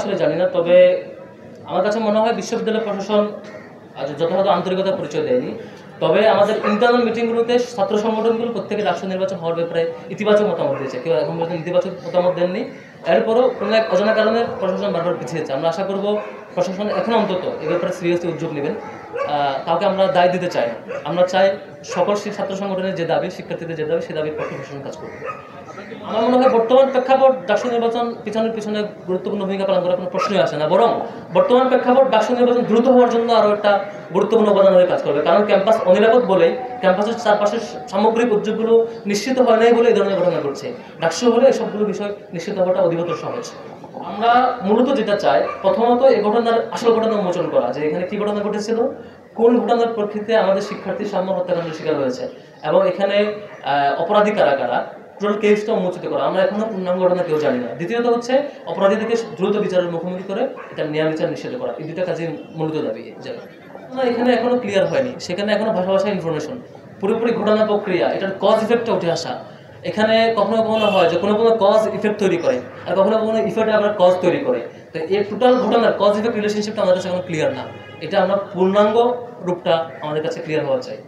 আসলে জানি না, তবে আমার কাছে মনে হয় বিশ্ববিদ্যালয় প্রশাসন যথাযথ আন্তরিকতা পরিচয় দেয়নি। তবে আমাদের ইন্টারনাল মিটিংগুলোতে ছাত্র সংগঠনগুলো প্রত্যেকে রাষ্ট্র নির্বাচন হওয়ার ব্যাপারে ইতিবাচক মতামত দিয়েছে, কেউ এখন পর্যন্ত ইতিবাচক মতামত দেননি। এরপরও কোনো এক অজানা কারণে প্রশাসন বারবার পিছিয়েছে। আমরা আশা করব প্রশাসন এখন অন্তত এ ব্যাপারে সিরিয়াসলি উদ্যোগ নেবেন। কাউকে আমরা দায় দিতে চাই না, আমরা চাই সকল ছাত্র সংগঠনের যে দাবি, শিক্ষার্থীদের যে দাবি, সে দাবির পক্ষে প্রশাসন কাজ করবে। আমার মনে হয় বর্তমান প্রেক্ষাপট ডাকসু নির্বাচন পিছনে গুরুত্বপূর্ণ ভূমিকা পালন করার কোনো প্রশ্নই আসে না, বরং বর্তমান প্রেক্ষাপট ডাকসু নির্বাচন দ্রুত হওয়ার জন্য আরও একটা গুরুত্বপূর্ণ অবদান হয়ে কাজ করবে। কারণ ক্যাম্পাস অনিরাপদ বলেই, ক্যাম্পাসের চারপাশের সামগ্রিক উদ্যোগগুলো নিশ্চিত হয় নাই বলে এই ধরনের ঘটনা ঘটছে। ডাকসু হলে সবগুলো বিষয় নিশ্চিত হওয়াটা অধিকতর সহজ। আমরা মূলত যেটা চাই, প্রথমত এই ঘটনার আসল ঘটনা উন্মোচন করা, যে এখানে কী ঘটনা ঘটেছিল, কোন ঘটনার প্রেক্ষিতে আমাদের শিক্ষার্থী সাম্য হত্যাকাণ্ডের শিকার হয়েছে, এবং এখানে অপরাধী কারা কারা, টোটাল কেসটা উন্মোচিত করা। আমরা এখনো পূর্ণাঙ্গ ঘটনা কেউ জানি না। দ্বিতীয়ত হচ্ছে অপরাধীদেরকে দ্রুত বিচারের মুখোমুখি করে এটা ন্যায় বিচার নিশ্চিত করা। এই দুটা কাজে মূলত দাবি এখানে এখনো ক্লিয়ার হয়নি। সেখানে এখনো ভাষা ভাষা ইনফরমেশন, পুরোপুরি ঘটনা প্রক্রিয়া, এটার কজ ইফেক্টটা উঠে আসা। এখানে কখনো কখনো হয় যে কোনো কজ ইফেক্ট তৈরি করে, আর কখনো কখনো ইফেক্ট আবার কজ তৈরি করে। তো এই টোটাল ঘটনার কজ ইফেক্ট রিলেশনশিপটা আমাদের কাছে এখন ক্লিয়ার না। এটা আমরা পূর্ণাঙ্গ রূপটা আমাদের কাছে ক্লিয়ার হওয়া চাই।